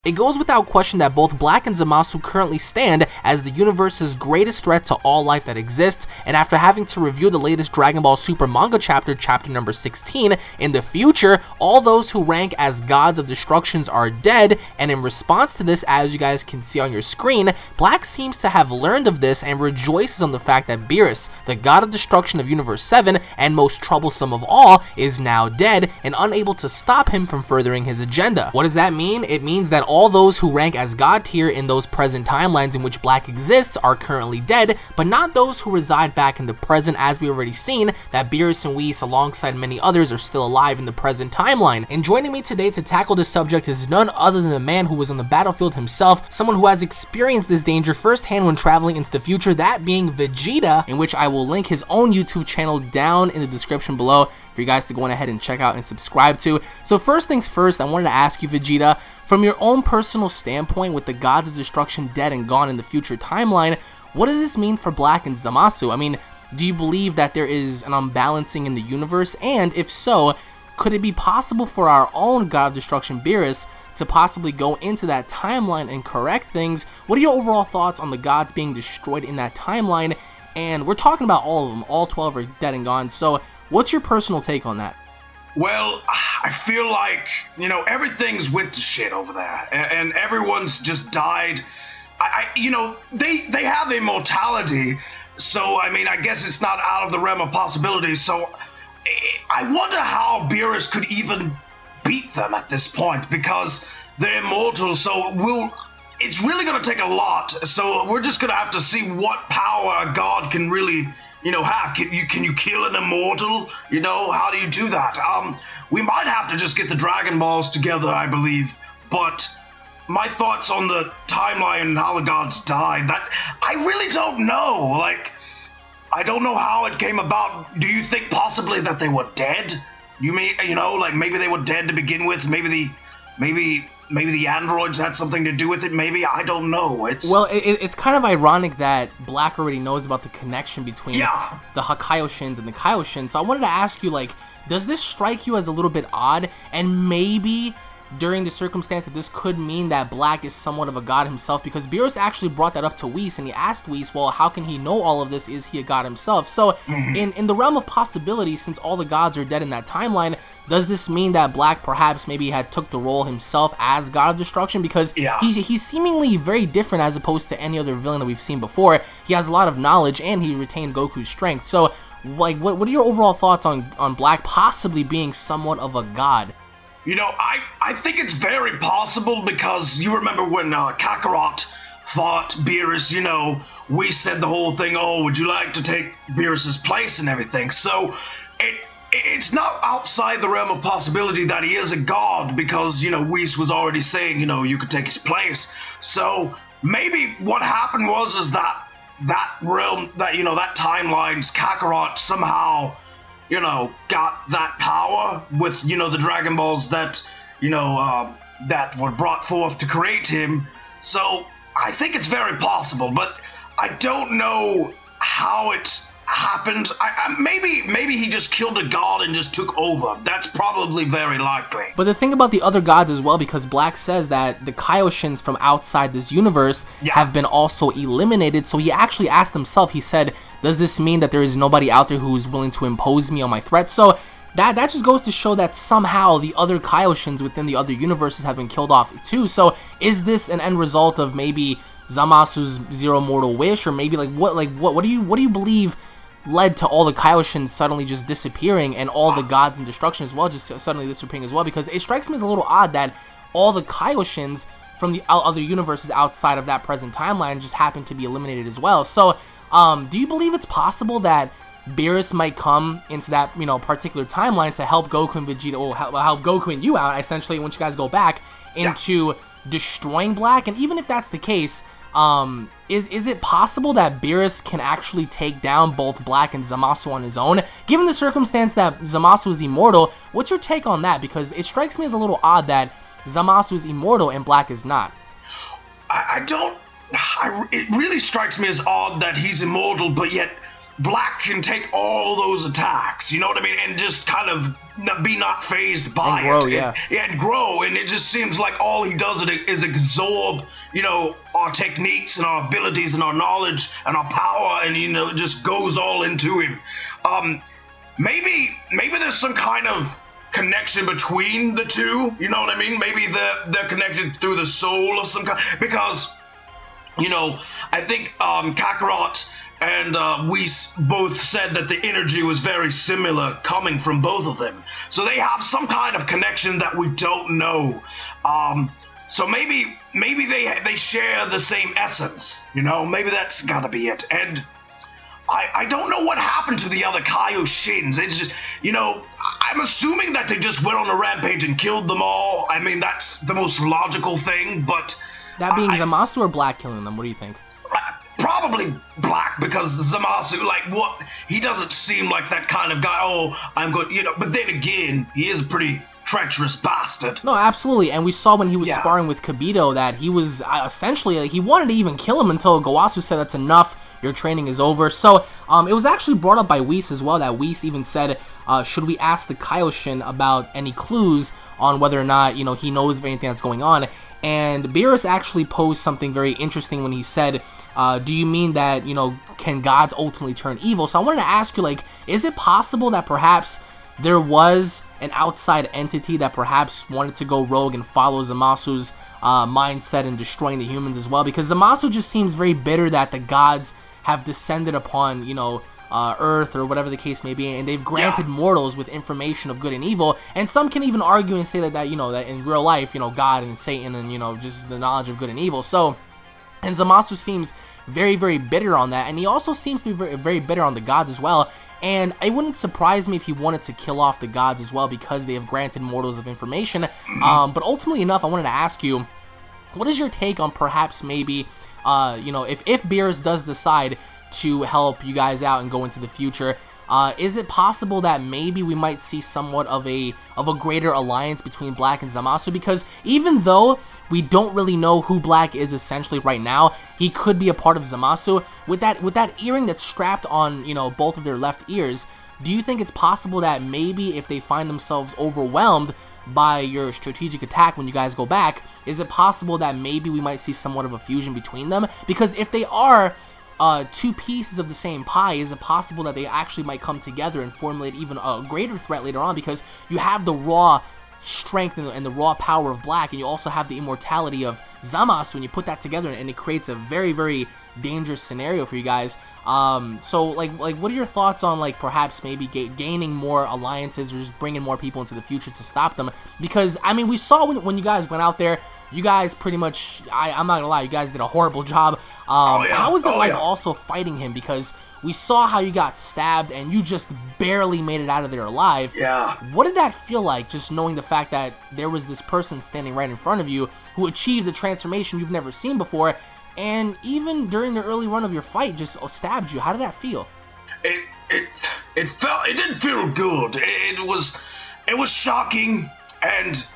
It goes without question that both Black and Zamasu currently stand as the universe's greatest threat to all life that exists, and after having to review the latest Dragon Ball Super manga chapter number 16, in the future, all those who rank as gods of destructions are dead, and in response to this, as you guys can see on your screen, Black seems to have learned of this and rejoices on the fact that Beerus, the god of destruction of Universe 7, and most troublesome of all, is now dead and unable to stop him from furthering his agenda. What does that mean? It means that all those who rank as god tier in those present timelines in which Black exists are currently dead, but not those who reside back in the present, as we already seen that Beerus and Whis alongside many others are still alive in the present timeline. And joining me today to tackle this subject is none other than the man who was on the battlefield himself, someone who has experienced this danger firsthand when traveling into the future, that being Vegeta, in which I will link his own YouTube channel down in the description below for you guys to go on ahead and check out and subscribe to. So first things first, I wanted to ask you, Vegeta, from your own personal standpoint, with the gods of destruction dead and gone in the future timeline, what does this mean for Black and Zamasu? I mean, do you believe that there is an unbalancing in the universe? And if so, could it be possible for our own god of destruction, Beerus, to possibly go into that timeline and correct things? What are your overall thoughts on the gods being destroyed in that timeline? And we're talking about all of them, all 12 are dead and gone, so what's your personal take on that? Well, I feel like, you know, everything's went to shit over there, and everyone's just died. You know, they have immortality, so, I mean, I guess it's not out of the realm of possibility, so I wonder how Beerus could even beat them at this point, because they're immortal, so it's really going to take a lot, so we're just going to have to see what power a god can really, you know, have. Can you kill an immortal? You know, how do you do that? We might have to just get the Dragon Balls together, I believe, but my thoughts on the timeline and how the gods died, that I really don't know. Like, I don't know how it came about. Do you think possibly that they were dead? You mean, you know, like maybe they were dead to begin with? Maybe the androids had something to do with it. Maybe, I don't know. It's kind of ironic that Black already knows about the connection between the Hakaioshins and the Kaioshins. So I wanted to ask you, like, does this strike you as a little bit odd? And maybe during the circumstance that this could mean that Black is somewhat of a god himself, because Beerus actually brought that up to Whis, and he asked Whis, well, how can he know all of this? Is he a god himself? So in the realm of possibility, since all the gods are dead in that timeline, does this mean that Black perhaps maybe had took the role himself as god of destruction? Because he's seemingly very different as opposed to any other villain that we've seen before. He has a lot of knowledge, and he retained Goku's strength. So, like, what are your overall thoughts on Black possibly being somewhat of a god? You know, I think it's very possible, because you remember when Kakarot fought Beerus, you know, we said the whole thing, oh, would you like to take Beerus's place and everything? So it's not outside the realm of possibility that he is a god, because, you know, Whis was already saying, you know, you could take his place. So maybe what happened was that realm, that, you know, that timeline's Kakarot somehow, you know, got that power with, you know, the Dragon Balls that, you know, that were brought forth to create him. So I think it's very possible, but I don't know how it happened. Maybe he just killed a god and just took over. That's probably very likely. But the thing about the other gods as well, because Black says that the Kaioshins from outside this universe have been also eliminated, so he actually asked himself, he said, does this mean that there is nobody out there who is willing to impose me on my threat? So that just goes to show that somehow the other Kaioshins within the other universes have been killed off too. So is this an end result of maybe Zamasu's zero mortal wish, or maybe what do you believe led to all the Kaioshins suddenly just disappearing, and all the gods and destruction as well just suddenly disappearing as well? Because it strikes me as a little odd that all the Kaioshins from the other universes outside of that present timeline just happen to be eliminated as well. So do you believe it's possible that Beerus might come into that, you know, particular timeline to help Goku and Vegeta, or help Goku and you out, essentially, once you guys go back into destroying Black? And even if that's the case, is it possible that Beerus can actually take down both Black and Zamasu on his own? Given the circumstance that Zamasu is immortal, what's your take on that? Because it strikes me as a little odd that Zamasu is immortal and Black is not. It really strikes me as odd that he's immortal, but yet Black can take all those attacks, you know what I mean, and just kind of be not phased by and grow, it. And grow, and it just seems like all he does is absorb, you know, our techniques and our abilities and our knowledge and our power, and, you know, it just goes all into him. Maybe there's some kind of connection between the two, you know what I mean? Maybe they're connected through the soul of some kind, because, you know, I think Kakarot and Whis both said that the energy was very similar coming from both of them. So they have some kind of connection that we don't know. So maybe they share the same essence, you know? Maybe that's gotta be it. And I don't know what happened to the other Kaioshins. It's just, you know, I'm assuming that they just went on a rampage and killed them all. I mean, that's the most logical thing, but... That being Zamasu or Black killing them, what do you think? Probably Black, because Zamasu, like, what? He doesn't seem like that kind of guy. Oh, I'm good, you know, but then again, he is a pretty treacherous bastard. No, absolutely, and we saw when he was sparring with Kibito that he was essentially, he wanted to even kill him until Gowasu said that's enough, your training is over. So, it was actually brought up by Whis as well, that Whis even said, should we ask the Kaioshin about any clues on whether or not, you know, he knows of anything that's going on. And Beerus actually posed something very interesting when he said, do you mean that, you know, can gods ultimately turn evil? So I wanted to ask you, like, is it possible that perhaps there was an outside entity that perhaps wanted to go rogue and follow Zamasu's mindset in destroying the humans as well? Because Zamasu just seems very bitter that the gods have descended upon, you know, Earth or whatever the case may be, and they've granted mortals with information of good and evil. And some can even argue and say that, you know, that in real life, you know, God and Satan and, you know, just the knowledge of good and evil. So, and Zamasu seems very, very bitter on that, and he also seems to be very, very bitter on the gods as well. And it wouldn't surprise me if he wanted to kill off the gods as well, because they have granted mortals of information. But ultimately enough, I wanted to ask you, what is your take on perhaps maybe, you know, if Beerus does decide to help you guys out and go into the future, is it possible that maybe we might see somewhat of a greater alliance between Black and Zamasu? Because even though we don't really know who Black is essentially right now, he could be a part of Zamasu. With that earring that's strapped on, you know, both of their left ears, do you think it's possible that maybe if they find themselves overwhelmed by your strategic attack when you guys go back, is it possible that maybe we might see somewhat of a fusion between them? Because if they are two pieces of the same pie, is it possible that they actually might come together and formulate even a greater threat later on? Because you have the raw strength and the raw power of Black, and you also have the immortality of Zamasu, and you put that together, and it creates a very, very dangerous scenario for you guys. So like what are your thoughts on, like, perhaps maybe gaining more alliances or just bringing more people into the future to stop them? Because, I mean, we saw when you guys went out there, you guys pretty much, I'm not gonna lie, you guys did a horrible job. How was it also fighting him? Because we saw how you got stabbed and you just barely made it out of there alive. Yeah. What did that feel like, just knowing the fact that there was this person standing right in front of you who achieved the transformation you've never seen before, and even during the early run of your fight just stabbed you? How did that feel? It didn't feel good. It was shocking, and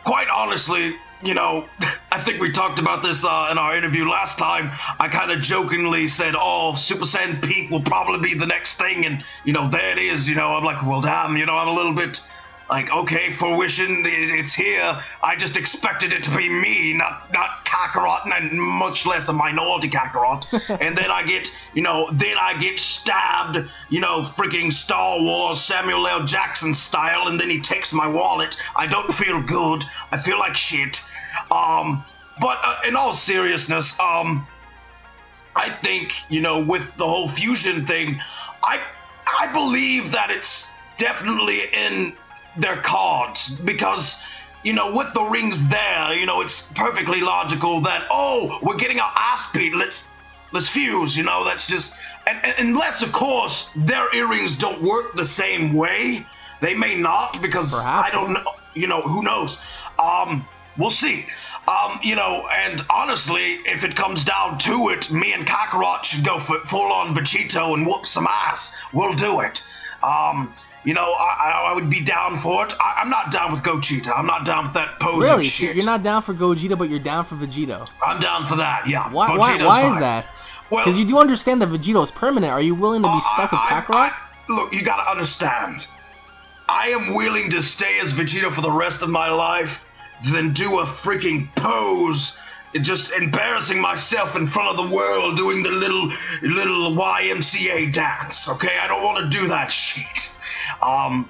quite honestly, you know, I think we talked about this in our interview last time. I kind of jokingly said, oh, Super Saiyan Peak will probably be the next thing, and, you know, there it is. You know, I'm like, well, damn, you know, I'm a little bit like, okay, fruition, it's here. I just expected it to be me, not Kakarot, and much less a minority Kakarot. And then I get stabbed, you know, freaking Star Wars Samuel L. Jackson style, and then he takes my wallet. I don't feel good. I feel like shit. But in all seriousness, I think, you know, with the whole fusion thing, I believe that it's definitely in their cards, because, you know, with the rings there, you know, it's perfectly logical that, oh, we're getting our ass beat, let's fuse, you know. That's just, and unless, of course, their earrings don't work the same way. They may not, because perhaps, I don't know, you know, who knows. We'll see. You know, and honestly, if it comes down to it, me and Kakarot should go for full-on Vegito and whoop some ass. We'll do it. You know, I would be down for it. I'm not down with Gogeta. I'm not down with that pose really? shit. So you're not down for Gogeta, but you're down for Vegito? I'm down for that, yeah. Why is that? Well, Because you do understand that Vegito is permanent. Are you willing to be stuck with Kakarot? Look, you gotta understand. I am willing to stay as Vegito for the rest of my life than do a freaking pose, just embarrassing myself in front of the world doing the little YMCA dance, okay? I don't want to do that shit. I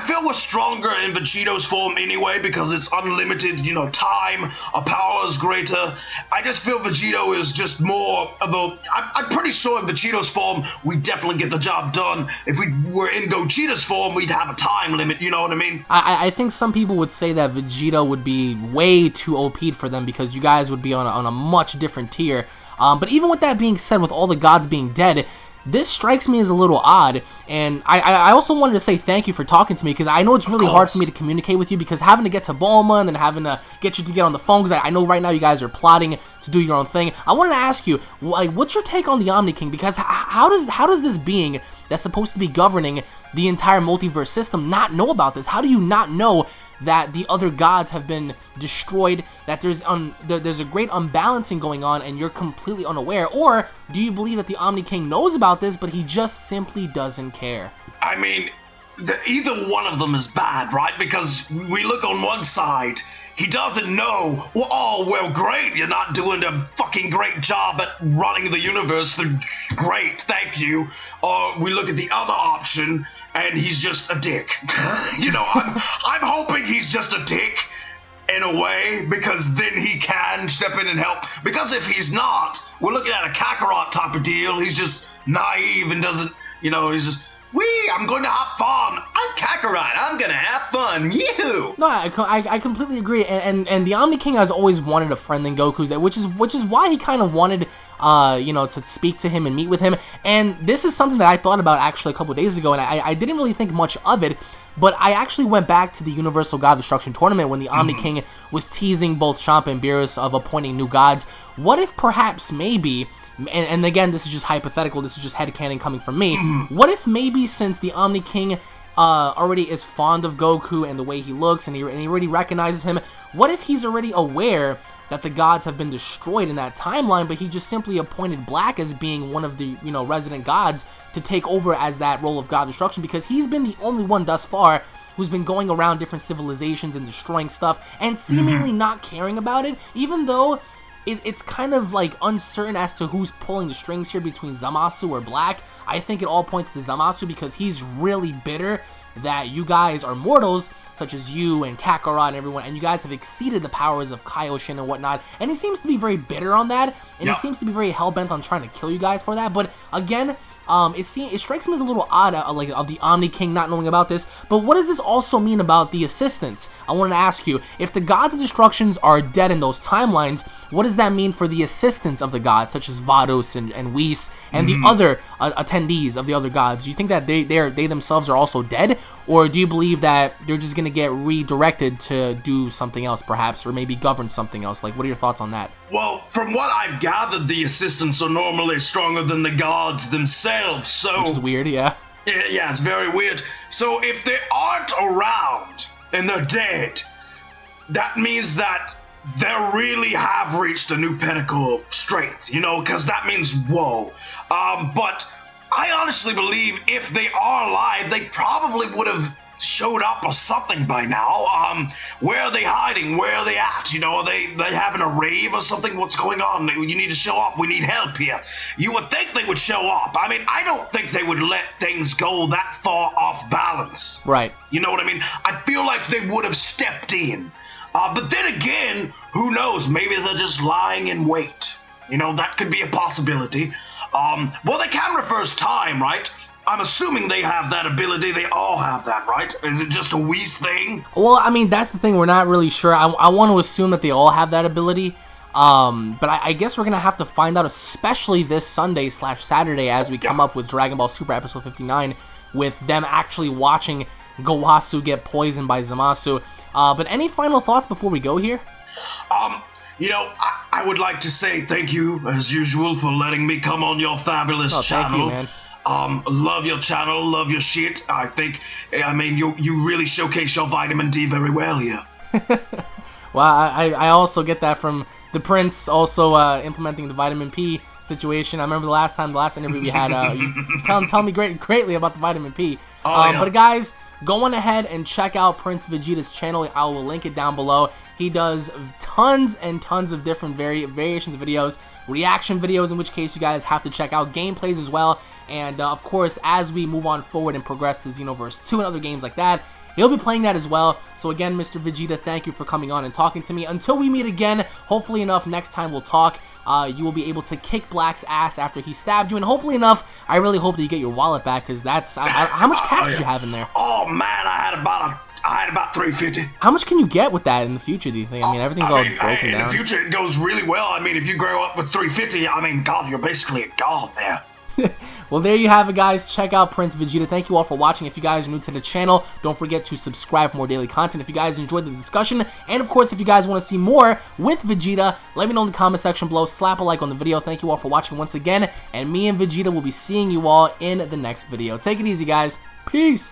feel we're stronger in Vegito's form anyway because it's unlimited, time, our power is greater. I just feel Vegito is just more of a... I'm pretty sure in Vegito's form, we definitely get the job done. If we were in Gogeta's form, we'd have a time limit, you know what I mean? I think some people would say that Vegito would be way too OP'd for them because you guys would be on a much different tier. But even with that being said, with all the gods being dead, this strikes me as a little odd, and I also wanted to say thank you for talking to me, because I know it's really hard for me to communicate with you, because having to get to Bulma and then having to get you to get on the phone, because I know right now you guys are plotting to do your own thing. I wanted to ask you, like, what's your take on the Omni King? Because how does this being that's supposed to be governing the entire multiverse system not know about this? How do you not know that the other gods have been destroyed, that there's a great unbalancing going on and you're completely unaware? Or do you believe that the Omni King knows about this but he just simply doesn't care? I mean, either one of them is bad, right? Because we look on one side, he doesn't know, well, great, you're not doing a fucking great job at running the universe, great, thank you. Or we look at the other option, and he's just a dick. I'm hoping he's just a dick in a way, because then he can step in and help. Because if he's not, we're looking at a Kakarot type of deal. He's just naive and doesn't, he's just, I'm going to have fun. I'm Kakarot. I'm going to have fun. Yoo-hoo. No, I completely agree. And the Omni King has always wanted a friend in Goku's, which is why he kind of wanted, to speak to him and meet with him. And this is something that I thought about actually a couple days ago, and I didn't really think much of it. But I actually went back to the Universal God of Destruction tournament when the Omni King was teasing both Champa and Beerus of appointing new gods. What if perhaps maybe... And again, this is just hypothetical, this is just headcanon coming from me. What if maybe since the Omni King already is fond of Goku and the way he looks, and he already recognizes him, what if he's already aware that the gods have been destroyed in that timeline, but he just simply appointed Black as being one of the, resident gods to take over as that role of God of Destruction, because he's been the only one thus far who's been going around different civilizations and destroying stuff and seemingly not caring about it, even though it's kind of like uncertain as to who's pulling the strings here between Zamasu or Black. I think it all points to Zamasu because he's really bitter that you guys are mortals, such as you and Kakarot and everyone, and you guys have exceeded the powers of Kaioshin and whatnot, and he seems to be very bitter on that, and he seems to be very hell-bent on trying to kill you guys for that. But again, it strikes me as a little odd, of the Omni King not knowing about this. But what does this also mean about the assistants? I wanted to ask you, if the gods of destructions are dead in those timelines, what does that mean for the assistants of the gods, such as Vados and Whis and the other attendees of the other gods? Do you think that they themselves are also dead, or do you believe that they're just gonna get redirected to do something else, perhaps, or maybe govern something else? Like, what are your thoughts on that? Well, from what I've gathered, the assistants are normally stronger than the gods themselves, so... Which is weird, yeah. Yeah, it's very weird. So if they aren't around and they're dead, that means that they really have reached a new pinnacle of strength, because that means whoa. But I honestly believe if they are alive, they probably would have showed up or something by now. Where are they hiding? Where are they at? Are they having a rave or something? What's going on? You need to show up. We need help here. You would think they would show up. I mean, I don't think they would let things go that far off balance. Right. You know what I mean? I feel like they would have stepped in. But then again, who knows? Maybe they're just lying in wait. That could be a possibility. Well, they can reverse time, right? I'm assuming they have that ability. They all have that, right? Is it just a Whis thing? Well, I mean, that's the thing. We're not really sure. I want to assume that they all have that ability. But I guess we're going to have to find out, especially this Sunday/Saturday, as we come up with Dragon Ball Super Episode 59, with them actually watching Gowasu get poisoned by Zamasu. But any final thoughts before we go here? I would like to say thank you, as usual, for letting me come on your fabulous channel. Thank you, man. Love your channel, love your shit. You really showcase your vitamin D very well here. Well, I also get that from the Prince also implementing the vitamin P situation. I remember the last interview we had, you tell me greatly about the vitamin P. But guys, go on ahead and check out Prince Vegeta's channel. I will link it down below. He does tons and tons of different variations of videos, reaction videos, in which case you guys have to check out, gameplays as well. And of course, as we move on forward and progress to Xenoverse 2 and other games like that, he'll be playing that as well. So again, Mr. Vegeta, thank you for coming on and talking to me. Until we meet again, hopefully enough, next time we'll talk, you will be able to kick Black's ass after he stabbed you. And hopefully enough, I really hope that you get your wallet back, because that's... how much cash did you have in there? Oh, man, I had about 350. How much can you get with that in the future, do you think? I mean, everything's all broken down. In the future, it goes really well. I mean, if you grow up with 350, I mean, God, you're basically a god there. Well, there you have it, guys. Check out Prince Vegeta. Thank you all for watching. If you guys are new to the channel, don't forget to subscribe for more daily content. If you guys enjoyed the discussion, and of course, if you guys want to see more with Vegeta, let me know in the comment section below. Slap a like on the video. Thank you all for watching once again, and me and Vegeta will be seeing you all in the next video. Take it easy, guys. Peace.